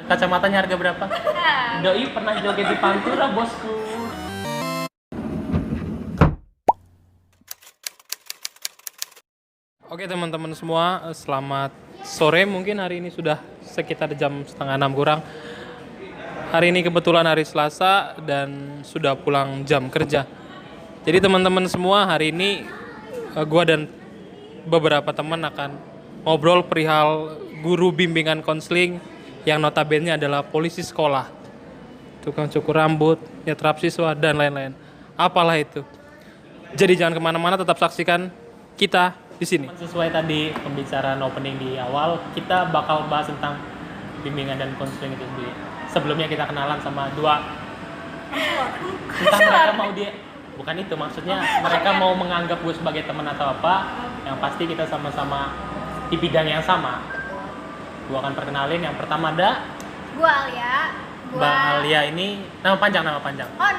Kacamatanya harga berapa? Doi pernah joget di Pantura, bosku. Oke teman-teman semua, selamat sore. Mungkin hari ini sudah sekitar jam 5:30 kurang. Hari ini kebetulan hari Selasa dan sudah pulang jam kerja. Jadi teman-teman semua, hari ini gua dan beberapa teman akan ngobrol perihal guru bimbingan konseling yang notabene adalah polisi sekolah, tukang cukur rambut, nyetrap siswa, dan lain-lain. Apalah itu. Jadi jangan kemana-mana, tetap saksikan kita di sini. Sesuai tadi pembicaraan opening di awal, kita bakal bahas tentang bimbingan dan konseling itu sendiri. Sebelumnya kita kenalan sama dua. Entah mereka mau bukan itu maksudnya, mereka mau menganggap gue sebagai teman atau apa. Yang pasti kita sama-sama di bidang yang sama. Gue akan perkenalin. Yang pertama ada Gue Alia. Mbak Alia ini nama panjang. Oh,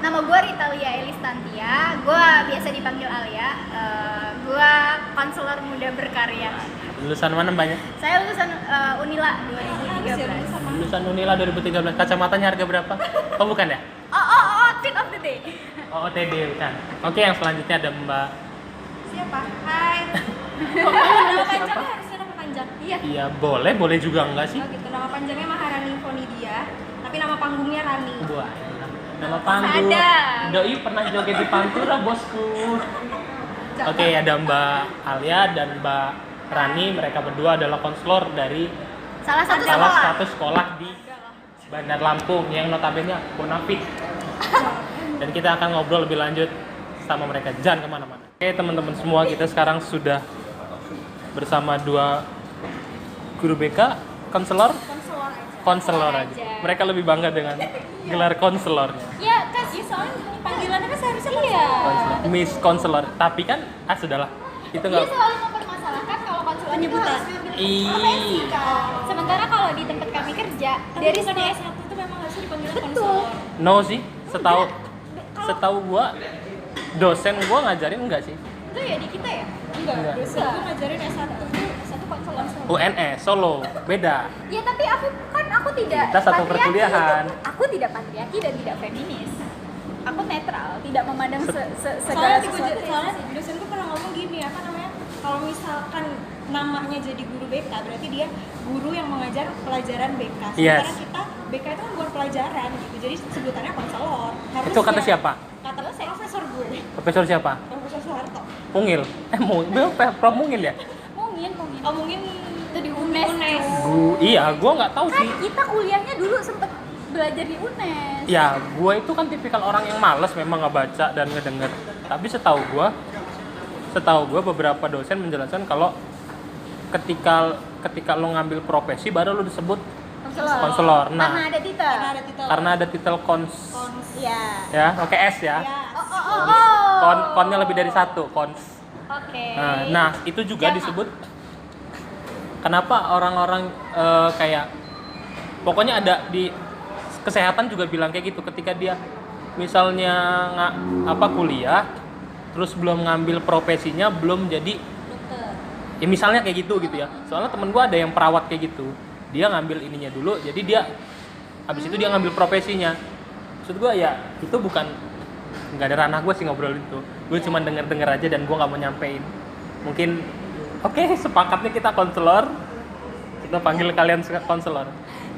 nama gue Ritalia Elistantia. Gue biasa dipanggil Alia. Gue konselor muda berkarya. Lulusan mana banyak? Saya lulusan Unila 2013. Lulusan Unila 2013. Kacamatanya harga berapa? Oh bukan ya? Oh, tip of the day. Oh OTD bukan. Oke, yang selanjutnya ada Mbak. Siapa? Hai. Nama panjangnya harusnya nama panjang. Iya boleh juga enggak sih? Oh gitu, nama panjangnya Maharani Fonidia, tapi nama panggungnya Rani. Buah. Nama panggung. Ada. Doi pernah joget di Pantura, bosku. Oke, ada Mbak Alia dan Mbak Rani. Mereka berdua adalah konselor dari Salah satu sekolah di Bandar Lampung yang notabene bonafit. Dan kita akan ngobrol lebih lanjut sama mereka. Jangan kemana-mana. Oke teman-teman semua, kita sekarang sudah bersama dua guru BK, konselor aja. Mereka lebih bangga dengan gelar konselornya. Ya, kan soalnya panggilannya kan seharusnya konselor. Miss konselor. Tapi kan sudahlah. Itu Dia enggak. selalu mempermasalahkan kalau konselor itu harus profesi kan. Sementara kalau di tempat kami kerja, dari dari S1 itu memang harusnya dipanggil Betul. konselor. No sih, setahu gua dosen gua ngajarin enggak sih? itu ya di kita ya. Enggak, dosen gue ngajarin S1 tuh S1 konselor. UNS Solo, beda. Ya tapi aku tidak Kita satu patriarki. perkuliahan. Aku tidak patriarki dan tidak feminis. Aku netral, tidak memandang segala Soalnya sesuatu. soalnya dosen gue pernah ngomong gini, apa namanya? Kalau misalkan namanya jadi guru BK, berarti dia guru yang mengajar pelajaran BK. Sementara Yes. kita BK itu kan bukan pelajaran gitu. Jadi sebutannya konselor. Harusnya, Itu kata siapa? Kata profesor gue. Profesor siapa? Profesor Soeharto. Mungil. Prof Mungil ya? Mungkin Oh, mungkin itu di UNES. Iya, gua nggak tahu Kan sih. kita kuliahnya dulu sempet belajar di UNES. Ya, gua itu kan tipikal orang yang malas memang ngebaca dan ngedenger. Tapi setahu gua beberapa dosen menjelaskan kalau ketika lo ngambil profesi baru lo disebut konselor. Nah, Karena ada titel. karena ada titel Iya. ya, oke S ya. Oh. Konnya lebih dari satu, kons. Oke. Nah, itu juga Jangan. disebut. Kenapa orang-orang kayak pokoknya ada di kesehatan juga bilang kayak gitu, ketika dia misalnya kuliah terus belum ngambil profesinya, belum jadi dokter. ya misalnya kayak gitu ya. Soalnya temen gue ada yang perawat kayak gitu, dia ngambil ininya dulu, jadi dia habis itu dia ngambil profesinya. Maksud gue ya itu nggak ada ranah gue sih ngobrol itu. Gue cuma denger aja dan gue nggak mau nyampein. Mungkin oke, sepakatnya kita konselor, kita panggil kalian konselor.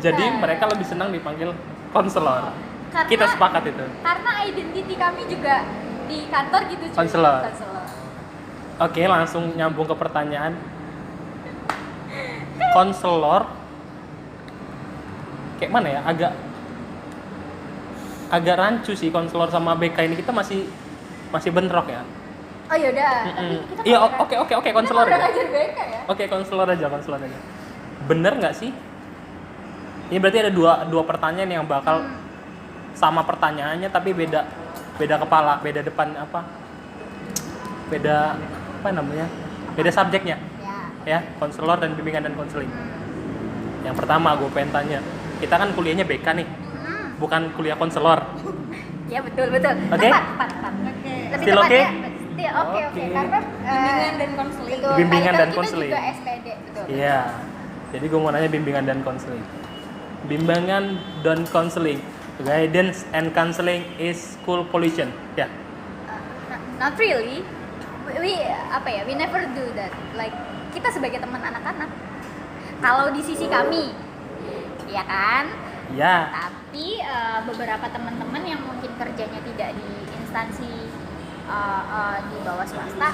Jadi mereka lebih senang dipanggil konselor. Kita sepakat itu. Karena identiti kami juga di kantor gitu. cuy. Konselor. Konselor. Oke, langsung nyambung ke pertanyaan. Konselor kayak mana ya? Agak rancu sih konselor sama BK ini, kita masih bentrok ya. Oh yaudah. Tapi kita Iya, kalau oke konselor udah ya. ngajar BK ya. Oke, konselor aja. Bener nggak sih? Ini berarti ada dua pertanyaan yang bakal sama pertanyaannya tapi beda kepala, beda depan beda namanya? Beda subjeknya. Ya. Ya, konselor dan bimbingan dan konseling. Yang pertama gue pengen tanya, kita kan kuliahnya BK nih, bukan kuliah konselor. Ya betul. Oke. Tepat. Oke. Lebih Still tepatnya, oke? still oke. Karena Bimbingan dan konseling. betul, Bimbingan title dan kita konseling. juga SPD, betul. Iya. Jadi gue mau nanya bimbingan dan konseling. Bimbingan dan konseling, guidance and counseling is school pollution. Ya. Not really. We never do that. Like kita sebagai teman anak-anak. Kalau di sisi kami, ya kan? Ya. Tapi beberapa teman-teman yang mungkin kerjanya tidak di instansi di bawah swasta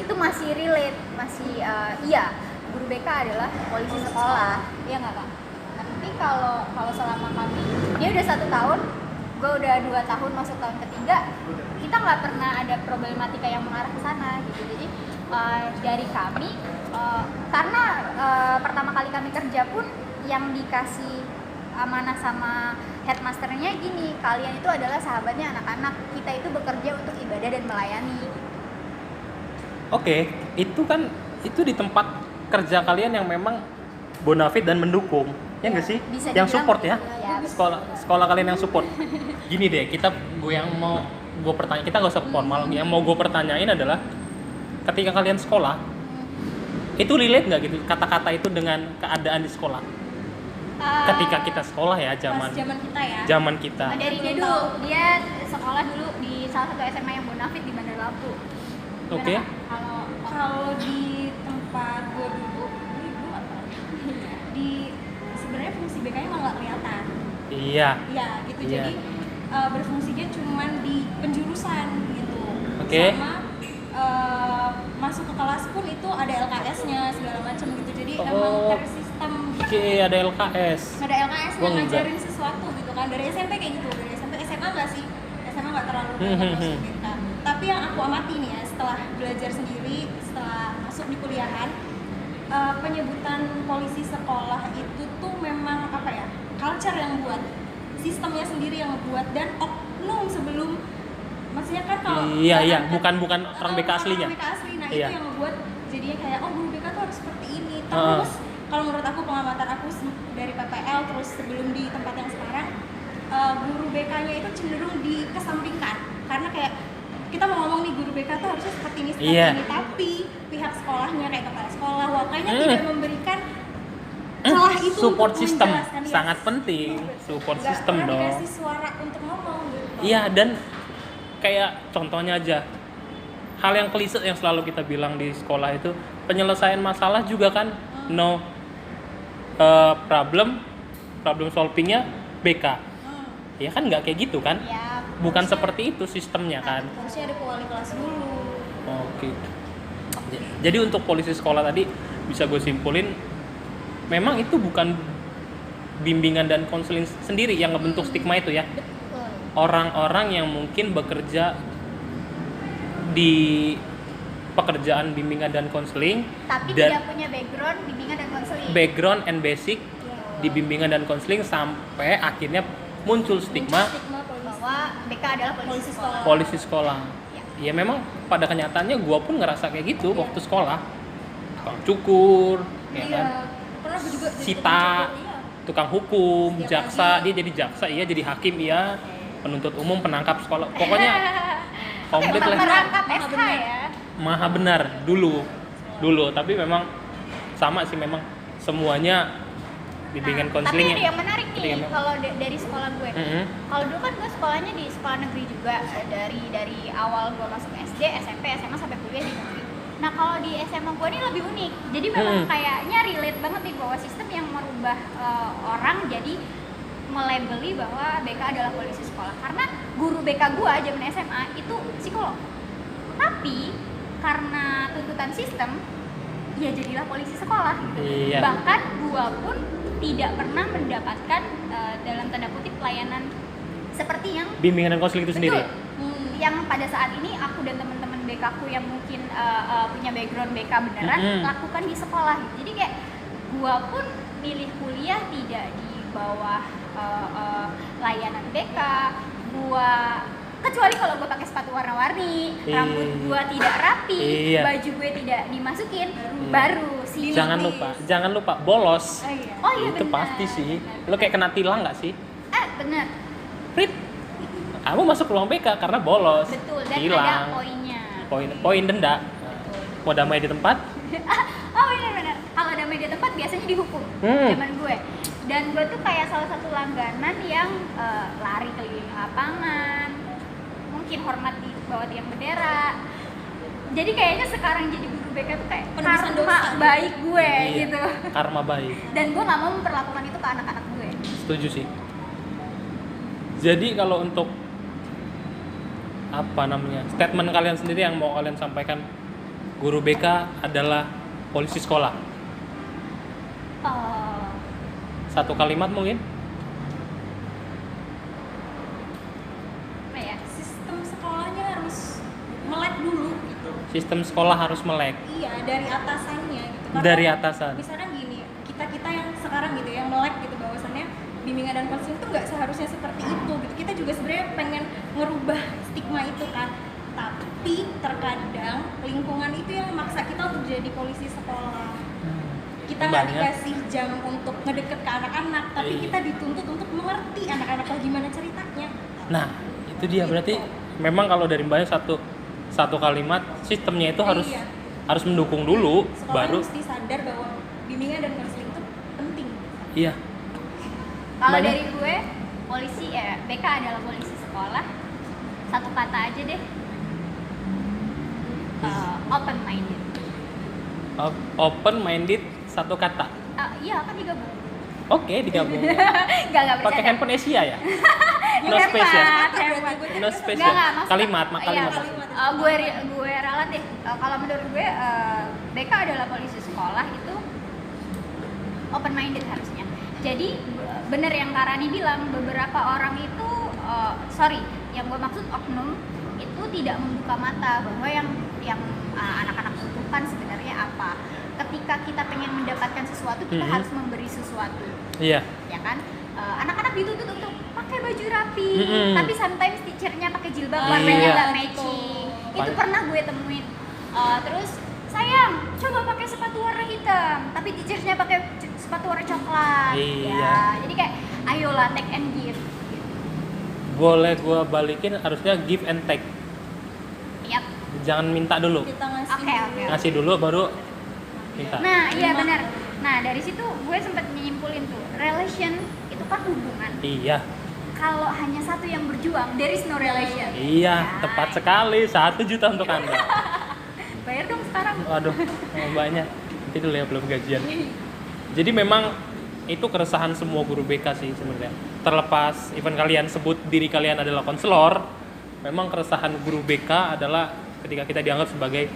itu masih relate, masih iya, guru BK adalah polisi sekolah, iya nggak Kak? Tapi kalau selama kami, dia udah 1 tahun, gue udah 2 tahun masuk tahun ketiga, kita nggak pernah ada problematika yang mengarah ke sana gitu. Jadi dari kami, karena pertama kali kami kerja pun yang dikasih amanah sama headmasternya gini, kalian itu adalah sahabatnya anak-anak, kita itu bekerja untuk ibadah dan melayani. Oke, itu di tempat kerja kalian yang memang bonafit dan mendukung, ya nggak sih? Bisa Yang dibilang support ya? ya, Sekolah kalian yang support. Gini deh, gue pertanyaan, kita nggak usah formal. Yang mau gue pertanyain adalah, ketika kalian sekolah, itu relate nggak gitu kata-kata itu dengan keadaan di sekolah? Ketika kita sekolah ya, zaman kita ya. Zaman kita. Dari dia dulu, dia sekolah dulu di salah satu SMA yang bonafit di Bandar Lampung. Oke. Kalau di tempat gue dulu apa? Di sebenarnya fungsi BK-nya malah nggak kelihatan. Iya. Iya, gitu. Iya. Jadi berfungsinya cuman di penjurusan gitu. Oke. Sama masuk ke kelas pun itu ada LKS-nya segala macam gitu. Jadi emang tersistem. Oke, ada LKS. Ada LKS Gua yang enggak. ngajarin sesuatu gitu kan. Dari SMP kayak gitu. Dari SMP, SMA nggak sih? SMA nggak terlalu banyak masuk BK. Tapi yang aku amati nih ya, setelah belajar sendiri, setelah masuk di kuliahan, penyebutan polisi sekolah itu tuh memang apa ya, culture yang buat, sistemnya sendiri yang buat, dan oknum sebelum, maksudnya kan kalau Iya, bukan orang BK aslinya. orang BK asli, nah Iya. itu yang membuat jadinya kayak guru BK tuh harus seperti ini. Terus kalau menurut aku, pengamatan aku dari PPL terus sebelum di tempat yang sekarang, guru BK-nya itu cenderung dikesampingkan karena kayak kita mau ngomong nih guru BK tuh harusnya seperti ini, tapi pihak sekolahnya kayak kepala sekolah kayaknya tidak memberikan celah itu support untuk system menjelaskan. sangat penting. Support Nggak system pernah dong. dikasih suara untuk ngomong gitu. Iya, dan kayak contohnya aja, hal yang klise yang selalu kita bilang di sekolah itu, penyelesaian masalah juga kan no problem solvingnya BK. Ya kan nggak kayak gitu kan? Ya, Bukan seperti itu sistemnya kan. Harusnya ada wali kelas dulu. Oke. Jadi untuk polisi sekolah tadi bisa gue simpulin, memang itu bukan bimbingan dan konseling sendiri yang ngebentuk stigma itu ya. betul. Orang-orang yang mungkin bekerja di pekerjaan bimbingan dan konseling, Tapi dan tidak punya background bimbingan dan konseling. background and basic di bimbingan dan konseling, sampai akhirnya muncul stigma Bahwa BK adalah polisi sekolah. polisi sekolah. Ya memang pada kenyataannya gue pun ngerasa kayak gitu waktu sekolah. Tukang cukur, ya kan? Pernah gue juga jadi Sita, tukang cukur, iya. tukang hukum, Setiap jaksa, pagi. dia jadi jaksa, iya, jadi hakim, iya, penuntut umum, penangkap sekolah, pokoknya komplit lah. Merangkap SH ya. Maha benar dulu, tapi memang sama sih, memang semuanya bimbingan Tapi konseling. ada yang menarik nih kalau dari sekolah gue. Kalau dulu kan gue sekolahnya di sekolah negeri juga, dari awal gue masuk SD, SMP, SMA sampai kuliah di negeri. Nah kalau di SMA gue ini lebih unik. Jadi memang kayaknya relate banget nih bahwa sistem yang merubah orang jadi melabeli bahwa BK adalah polisi sekolah. Karena guru BK gue zaman SMA itu psikolog. Tapi karena tuntutan sistem, ya jadilah polisi sekolah gitu. Iya. Bahkan gue pun tidak pernah mendapatkan dalam tanda kutip pelayanan seperti yang Bimbingan dan konseling itu sendiri. yang pada saat ini aku dan teman-teman BK ku yang mungkin punya background BK beneran lakukan di sekolah gitu. Jadi kayak gua pun milih kuliah tidak di bawah layanan BK. Gua kecuali kalau gua pakai sepatu warna-warni, rambut gua tidak rapi, baju gue tidak dimasukin, baru sih. Jangan lupa bolos. Oh iya, Itu benar. pasti sih. Lo kayak kena tilang nggak sih? Bener. Prit, kamu masuk ruang BK karena bolos. Betul, dan tilang. ada poinnya. Poin denda. Mau damai di tempat? Oh benar-benar. Kalau damai di tempat biasanya dihukum zaman gue. Dan gue tuh kayak salah satu langganan yang lari keliling lapangan, mungkin hormat di bawah tiang bendera. Jadi kayaknya sekarang jadi guru BK tuh kayak Penebusan karma dosa baik gue Iya, gitu. karma baik. Dan gue nggak mau memperlakukan itu ke anak-anak gue. Setuju sih. Jadi kalau untuk apa namanya, statement kalian sendiri yang mau kalian sampaikan, guru BK adalah polisi sekolah. Satu kalimat mungkin? Apa ya? Sistem sekolahnya harus melek dulu gitu. Sistem sekolah harus melek Iya, dari atasannya gitu. dari atasan. Misalnya gini, kita yang sekarang gitu yang melek gitu bahwasannya bimbingan dan konseling itu nggak seharusnya seperti itu gitu. Kita juga sebenarnya pengen ngerubah stigma itu kan. Tapi terkadang lingkungan itu yang memaksa kita untuk jadi polisi sekolah. Kita nggak Banyak. dikasih jam untuk ngedeket ke anak-anak, tapi Iya. kita dituntut untuk mengerti anak-anak gimana ceritanya. Nah, itu dia berarti memang kalau dari Mbaknya satu kalimat, sistemnya itu harus Iya. harus mendukung dulu, Sekolah baru mesti sadar bahwa bimbingan dan konseling itu penting. iya. Kalau Banyak. dari gue, polisi ya, BK adalah polisi sekolah. Satu kata aja deh, open minded. Open minded, satu kata. Iya kan digabung. Oke, digabung. Gak Pakai bercanda. handphone Asia ya? No Hemat, space ya? hemat. No space Nggak, ya? maksudnya- Kalimat, iya, kalimat. gue ralat deh. Kalau menurut gue, BK adalah polisi sekolah itu open minded harusnya. Jadi bener yang Karani bilang, beberapa orang itu, yang gue maksud oknum itu tidak membuka mata bahwa yang anak-anak butuhkan sebenarnya apa. Ketika kita pengen mendapatkan sesuatu, kita harus memberi sesuatu. Iya. Ya kan, anak-anak dituntut untuk pakai baju rapi, tapi sometimes teachernya pakai jilbab Iya. warnanya nggak matching. Itu Pan- pernah gue temuin. Terus sayang, coba pakai sepatu warna hitam, tapi teachernya pakai sepatu warna coklat. Iya. Ya, jadi kayak ayolah take and give. Boleh gua balikin, harusnya give and take. Yap. Jangan minta dulu. Kita ngasih Oke. Ngasih dulu baru minta. Nah, iya benar. Nah, dari situ gue sempat nyimpulin tuh, relation itu kan hubungan. Iya. Kalau hanya satu yang berjuang, there is no relation. Iya, Ya. tepat sekali. 1 juta untuk Anda. Bayar dong sekarang. Waduh, banyak. Nanti dulu ya, belum gajian. Jadi memang itu keresahan semua guru BK sih sebenarnya. Terlepas even kalian sebut diri kalian adalah konselor, memang keresahan guru BK adalah ketika kita dianggap sebagai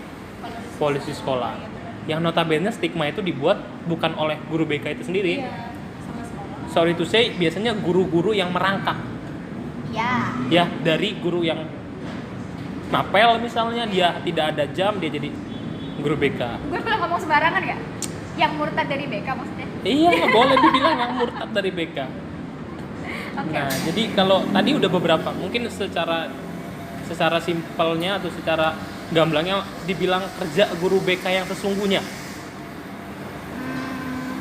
polisi sekolah. Yang notabene stigma itu dibuat bukan oleh guru BK itu sendiri. Iya, sama sekolah. Sorry to say, biasanya guru-guru yang merangkak. Ya. Ya, dari guru yang mapel misalnya, dia tidak ada jam, dia jadi guru BK. Gue boleh ngomong sembarangan gak? Yang murtad dari BK maksudnya? Iya, boleh dibilang yang murtad dari BK. Oke. Nah, jadi kalau tadi udah beberapa, mungkin secara simpelnya atau secara gamblangnya dibilang kerja guru BK yang sesungguhnya.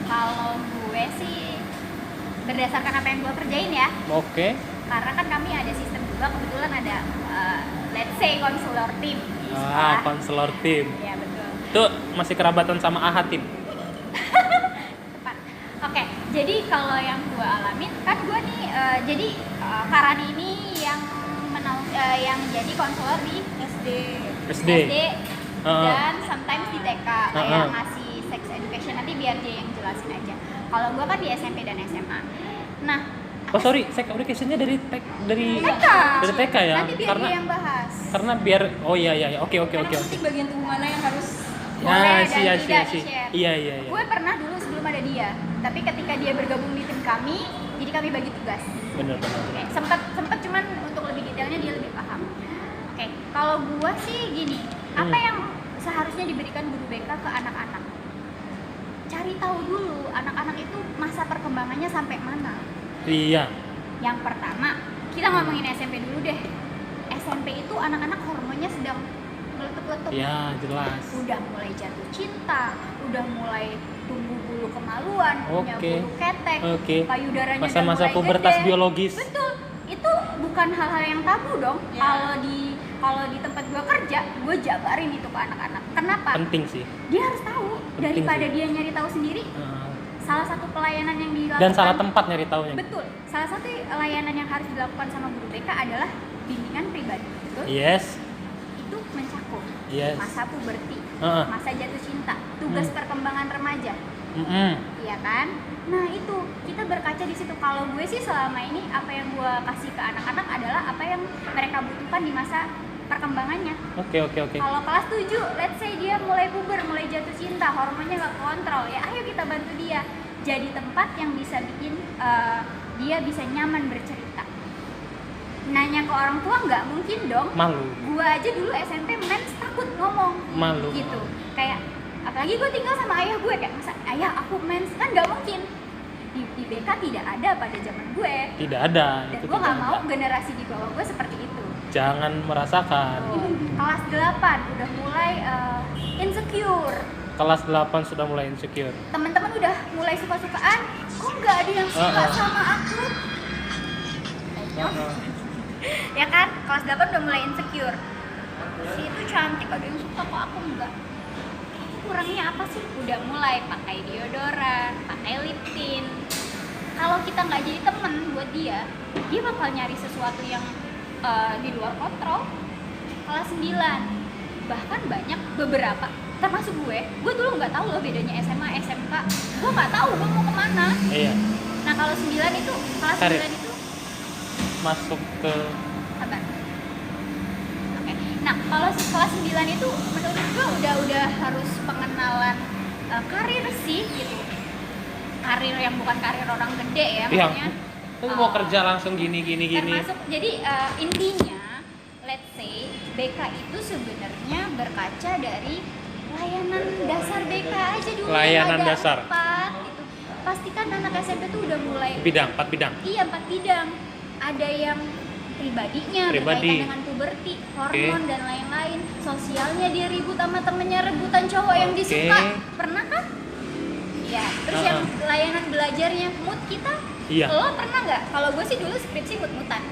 Kalau gue sih berdasarkan apa yang gue kerjain ya, Oke. karena kan kami ada sistem juga, kebetulan ada let's say konselor tim di sekolah. Konselor tim. Ya betul. Itu masih kerabatan sama AHA tim. Tepat. Oke, jadi kalau yang gue alamin kan gue nih, jadi Karani ini yang jadi konselor di SD. Dan sometimes di TK kayak ngasih sex education, nanti biar dia yang jelasin aja. Kalau gue kan di SMP dan SMA. Nah, Oh sorry, sex education-nya dari TK. dari TK ya? Nanti biar Karena dia yang bahas. karena biar iya oke. Karena penting bagian tubuh mana yang harus Boleh dan Iya, tidak sih. di-share. Iya. Gue pernah dulu sebelum ada dia, tapi ketika dia bergabung di tim kami, jadi kami bagi tugas. Benar. Oke, sempat cuman untuk lebih detailnya dia lebih paham. Oke, kalau gua sih gini, apa yang seharusnya diberikan guru BK ke anak-anak? Cari tahu dulu anak-anak itu masa perkembangannya sampai mana. Iya. Yang pertama, kita ngomongin SMP dulu deh. SMP itu anak-anak hormonnya sedang meletup-letup. Ya, jelas. Udah mulai jatuh cinta, udah mulai tumbuh bulu kemaluan, punya Oke. bulu ketek, Oke. payudaranya udah Masa-masa mulai pubertas gede. biologis. Betul, itu bukan hal-hal yang tabu dong. Ya. Kalau di tempat gua kerja, gua jabarin itu ke anak-anak. Kenapa? Penting sih. Dia harus tahu daripada sih. dia nyari tahu sendiri. Salah satu pelayanan yang dilakukan, Dan salah tempat nyari taunya. betul, salah satu layanan yang harus dilakukan sama guru BK adalah bimbingan pribadi, betul? Yes. Itu mencakup Yes. masa puberti, Heeh. masa jatuh cinta, tugas perkembangan remaja, Mm-mm. iya kan? Nah itu kita berkaca di situ. Kalau gue sih selama ini apa yang gue kasih ke anak-anak adalah apa yang mereka butuhkan di masa perkembangannya. Oke. Kalau kelas 7, let's say dia mulai puber, mulai jatuh cinta, hormonnya nggak kontrol, ya ayo kita bantu dia jadi tempat yang bisa bikin dia bisa nyaman bercerita. Nanya ke orang tua nggak mungkin dong. Malu. Gua aja dulu SMP mens takut ngomong. Malu. Gitu. Kayak apalagi gue tinggal sama ayah gue, kayak masa ayah aku mens, kan nggak mungkin. Di BK tidak ada pada zaman gue. Tidak ada. Dan Itu gue tidak nggak mau ada. generasi di bawah gue seperti itu. Jangan merasakan. Kelas 8 udah mulai insecure. Kelas 8 sudah mulai insecure. Teman-teman udah mulai suka-sukaan, kok nggak ada yang suka sama aku? Ya kan, kelas 8 udah mulai insecure. Si itu cantik, ada yang suka kok aku enggak. Kurangnya apa sih? Udah mulai pakai deodoran, pakai lip tint. Kalau kita nggak jadi temen buat dia bakal nyari sesuatu yang di luar kontrol. Kelas 9, bahkan banyak beberapa, termasuk gue dulu nggak tahu loh bedanya SMA, SMK. Gue nggak tahu gue mau kemana. Iya. Nah kalau 9 itu, kelas Karir. 9 itu Masuk ke sabar. Oke. Nah, kalau kelas 9 itu menurut gue udah harus pengenalan karir sih gitu. Karir yang bukan karir orang gede ya, yang maksudnya. mau kerja langsung gini. Termasuk jadi intinya let's say BK itu sebenarnya berkaca dari layanan dasar BK aja dulu. Layanan ada dasar. 4 gitu. Pastikan anak SMP tuh udah mulai 4 bidang. Iya, 4 bidang. Ada yang pribadinya Pribadi. berkaitan dengan puberti, hormon dan lain-lain. Sosialnya dia ribut sama temennya, rebutan cowok yang disuka. Pernah kan? Ya. Terus yang layanan belajarnya mood kita. Iya. Lo pernah nggak? Kalau gue sih dulu skripsi mood-moodan.